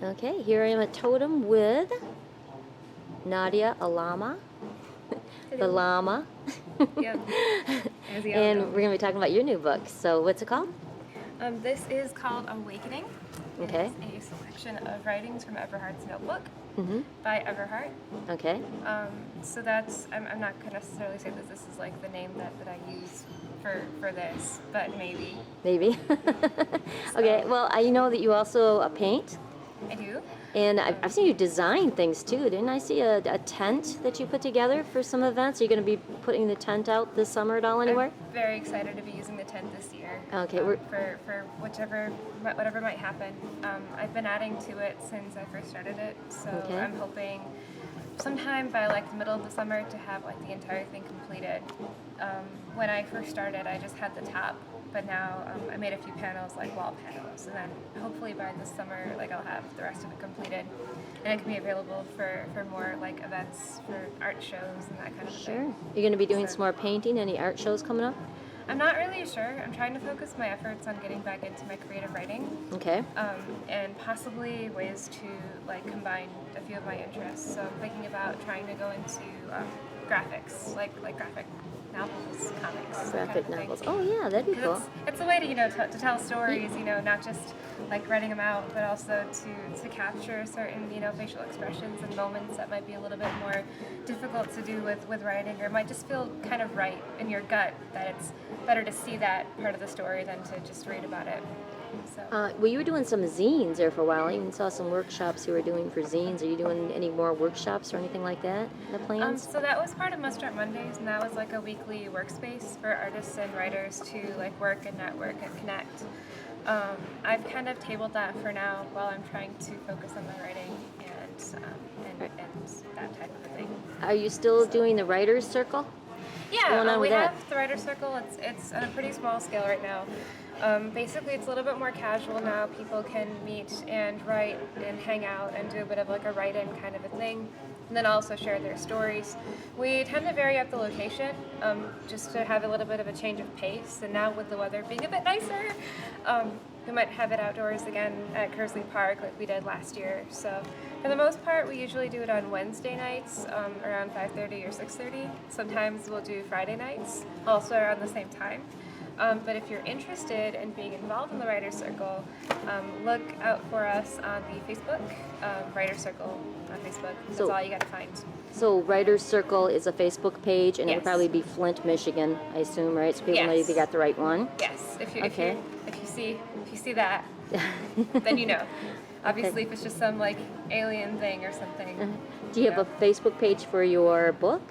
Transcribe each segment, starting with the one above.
Okay, here I am at Totem with Nadia Alamah, the llama. Yep. And we're going to be talking about your new book. So what's it called? This is called Awakening. Okay. It's a selection of writings from Everhart's notebook Mm-hmm. by Everhart. Okay. So that's, I'm not going to necessarily say that this is like the name that I use for this, but maybe. Maybe. Okay, well, I know that you also paint. I do. And I've seen you design things too. Didn't I see a tent that you put together for some events? Are you going to be putting the tent out this summer at all anywhere? I'm very excited to be using the tent this year. Okay, for whatever might happen. I've been adding to it since I first started it, so Okay. I'm hoping sometime by like the middle of the summer to have like the entire thing completed. When I first started, I just had the top, but now I made a few panels, like wall panels, and then hopefully by this summer, like I'll have the rest of it completed, and it can be available for more like events, for art shows and that kind of Sure. thing. You're going to be doing So- some more painting? Any art shows coming up? I'm not really sure. I'm trying to focus my efforts on getting back into my creative writing, Okay. and possibly ways to like combine a few of my interests. So I'm thinking about trying to go into graphics, like graphic novels, comics, that Graphic kind of novels. thing. Oh yeah, that'd be cool. 'Cause it's a way to to tell stories, not just like writing them out, but also to capture certain facial expressions and moments that might be a little bit more difficult to do with writing, or might just feel kind of right in your gut that it's better to see that part of the story than to just read about it. So. Well, you were doing some zines there for a while. I even saw some workshops you were doing for zines. Are you doing any more workshops or anything like that? The plans? So that was part of Must Start Mondays, and that was like a weekly workspace for artists and writers to like work and network and connect. I've kind of tabled that for now while I'm trying to focus on my writing and that type of thing. Are you still doing the writers' circle? Yeah, going on we with that? have the writer's circle. It's on a pretty small scale right now. Basically, it's a little bit more casual now. People can meet and write and hang out and do a bit of like a write-in kind of a thing, and then also share their stories. We tend to vary up the location just to have a little bit of a change of pace. And now with the weather being a bit nicer, we might have it outdoors again at Kersley Park like we did last year. So for the most part, we usually do it on Wednesday nights around 5:30 or 6:30. Sometimes we'll do Friday nights, also around the same time. But if you're interested in being involved in the Writer's Circle, look out for us on the Facebook, Writer's Circle on Facebook. That's So- all you got to find. So Writers' Circle is a Facebook page, and it would Yes. probably be Flint, Michigan, I assume, right? So people know Yes. they got the right one. Yes, if you Okay. see that, then you know. Obviously, if it's just some like alien thing or something. Do you have a Facebook page for your book?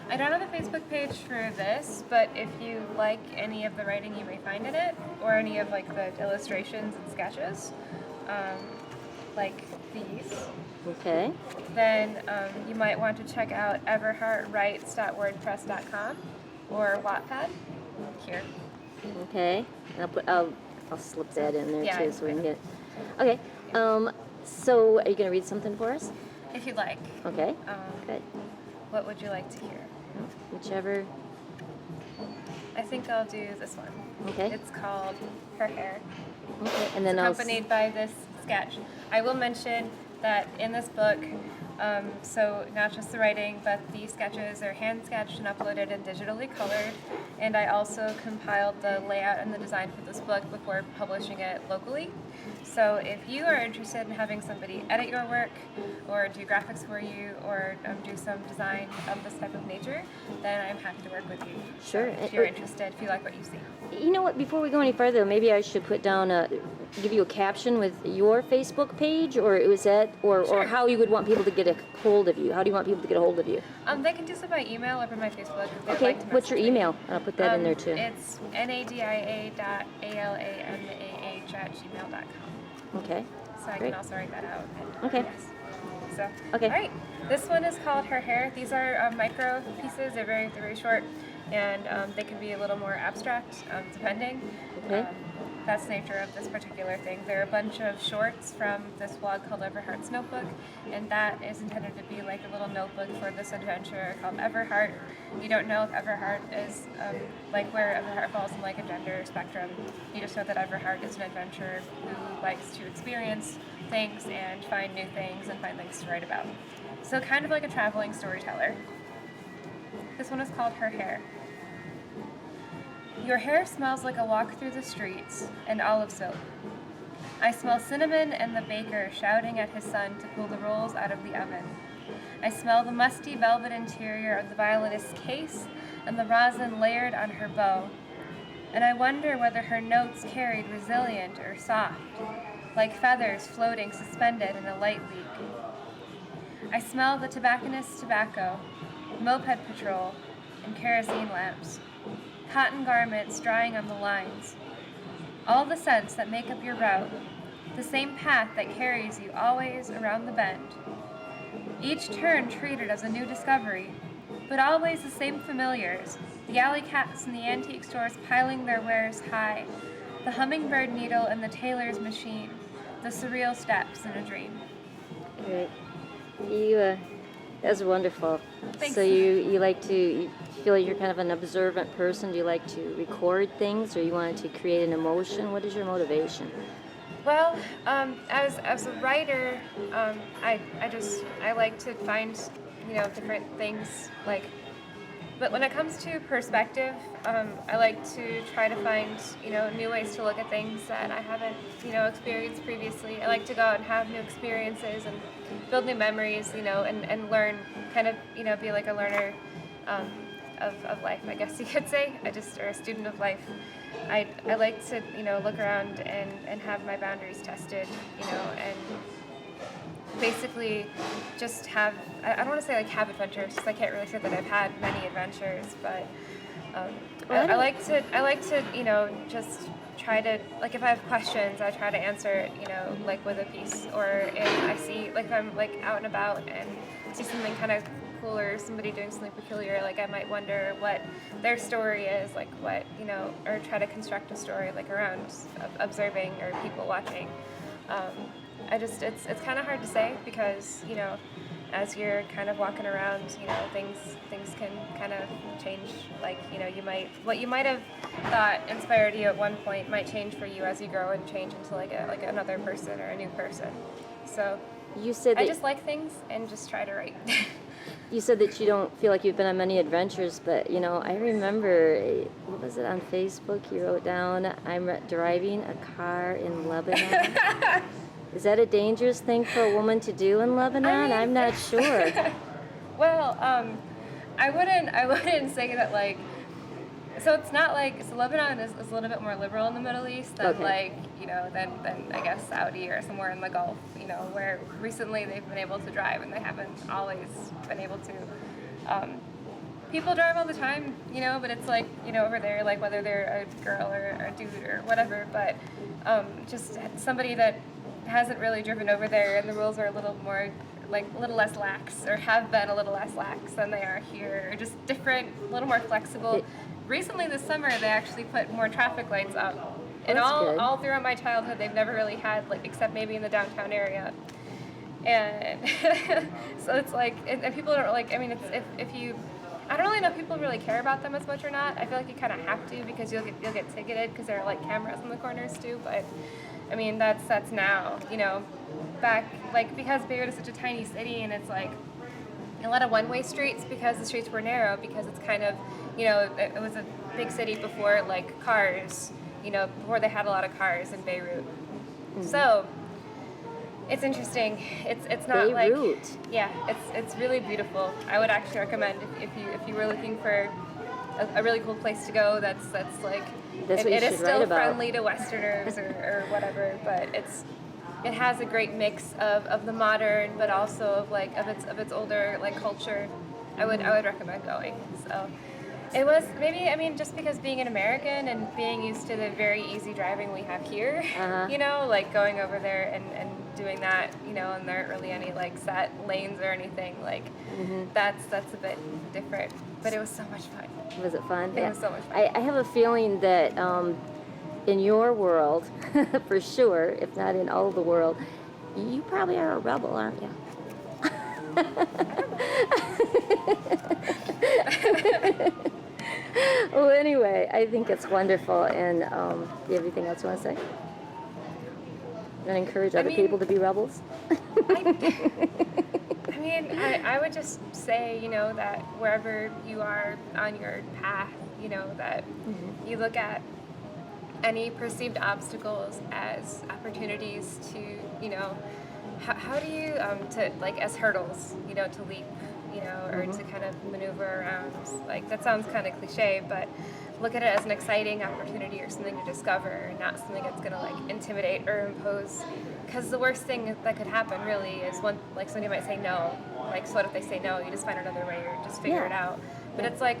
I don't have a Facebook page for this, but if you like any of the writing you may find in it, or any of like the illustrations and sketches, like these, Okay. then you might want to check out everhartwrites.wordpress.com or Wattpad here. Okay. And I'll slip that in there Yeah, too, so we can get. Okay. So are you gonna read something for us? If you'd like. Okay. Good. What would you like to hear? Whichever. I think I'll do this one. Okay. It's called Her Hair. Okay. And then I'll. Accompanied by this sketch. I will mention that in this book, so not just the writing, but the sketches are hand sketched and uploaded and digitally colored. And I also compiled the layout and the design for this book before publishing it locally. So if you are interested in having somebody edit your work or do graphics for you or do some design of this type of nature, then I'm happy to work with you. Sure. So if you're interested, if you like what you see. You know what? Before we go any further, maybe I should put down give you a caption with your Facebook page, or was that, or Sure. how you would want people to get a hold of you. How do you want people to get a hold of you? They can do so by email or by my Facebook if they'd Okay. like to What's your message me. email? I'll put that in there too. It's nadia.alamah@gmail.com. Okay. So I Great. can also write that out. Okay. Yes. So, Okay. all right. This one is called Her Hair. These are micro pieces. They're very short, and they can be a little more abstract, depending. Okay. that's the nature of this particular thing. There are a bunch of shorts from this blog called Everhart's Notebook, and that is intended to be like a little notebook for this adventure called Everhart. You don't know if Everhart is like where Everhart falls in like a gender spectrum. You just know that Everhart is an adventurer who likes to experience things and find new things and find things to write about. So kind of like a traveling storyteller. This one is called Her Hair. Your hair smells like a walk through the streets and olive soap. I smell cinnamon and the baker shouting at his son to pull the rolls out of the oven. I smell the musty velvet interior of the violinist's case and the rosin layered on her bow. And I wonder whether her notes carried resilient or soft, like feathers floating suspended in a light leak. I smell the tobacconist's tobacco, moped patrol, and kerosene lamps. Cotton garments drying on the lines. All the scents that make up your route, the same path that carries you always around the bend. Each turn treated as a new discovery, but always the same familiars, the alley cats in the antique stores piling their wares high, the hummingbird needle and the tailor's machine, the surreal steps in a dream. Great. That's wonderful. Thanks. So you like to, you feel like you're kind of an observant person? Do you like to record things, or you wanted to create an emotion? What is your motivation? Well, as a writer, I like to find, different things, but when it comes to perspective, I like to try to find, new ways to look at things that I haven't, experienced previously. I like to go out and have new experiences and build new memories, and learn, kind of, be like a learner of life, I guess you could say. Or a student of life. I like to, look around and have my boundaries tested, and basically just have, I don't want to say like have adventures, because I can't really say that I've had many adventures, but I like to, just try to, like, if I have questions, I try to answer it, like with a piece, or if I see, like, if I'm like out and about and see something kind of cool or somebody doing something peculiar, like I might wonder what their story is, like what, or try to construct a story like around observing or people watching. It's kind of hard to say because, as you're kind of walking around, things can kind of change. Like, what you might have thought inspired you at one point might change for you as you grow and change into like another person or a new person. So You said that I just like things and just try to write. you said that you don't feel like you've been on many adventures, but I remember, what was it on Facebook? You wrote down, "I'm driving a car in Lebanon." Is that a dangerous thing for a woman to do in Lebanon? I'm not sure. Well, I wouldn't say that, like, so it's not like, so Lebanon is a little bit more liberal in the Middle East than than I guess Saudi or somewhere in the Gulf, where recently they've been able to drive and they haven't always been able to. People drive all the time, but it's like, over there, like whether they're a girl or a dude or whatever, but just somebody that hasn't really driven over there, and the rules are a little more, like a little less lax, or have been a little less lax than they are here, or just different, a little more flexible. Recently this summer they actually put more traffic lights up, and all throughout my childhood they've never really had, like, except maybe in the downtown area. And so it's like, and people don't like, it's, if you, I don't really know if people really care about them as much or not. I feel like you kind of have to, because you'll get ticketed because there are like cameras in the corners too, but that's now, back, like, because Beirut is such a tiny city and it's like a lot of one-way streets because the streets were narrow, because it's kind of, it was a big city before, like, cars, before they had a lot of cars in Beirut. Mm-hmm. So it's interesting. It's not Beirut. Like, yeah, it's really beautiful. I would actually recommend if you were looking for a really cool place to go, that's like, it is still friendly to Westerners or whatever, but it has a great mix of the modern, but also of its older, like, culture. I would recommend going. So it was maybe, just because being an American and being used to the very easy driving we have here, like going over there and doing that, and there aren't really any like set lanes or anything, like, that's a bit different, but it was so much fun. Was it fun? It was so much fun. I have a feeling that in your world, for sure, if not in all of the world, you probably are a rebel, aren't you? Well, anyway, I think it's wonderful. And do you have anything else you want to say? And encourage other people to be rebels? I would just say, that wherever you are on your path, that you look at any perceived obstacles as opportunities to, how do you, as hurdles, to leap, or to kind of maneuver around. Like, that sounds kind of cliche, but look at it as an exciting opportunity or something to discover, not something that's going to, intimidate or impose. Because the worst thing that could happen, really, is somebody might say no. So what if they say no? You just find another way or just figure it out. But it's just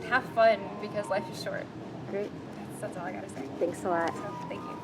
have fun, because life is short. Great. That's all I got to say. Thanks a lot. So, thank you.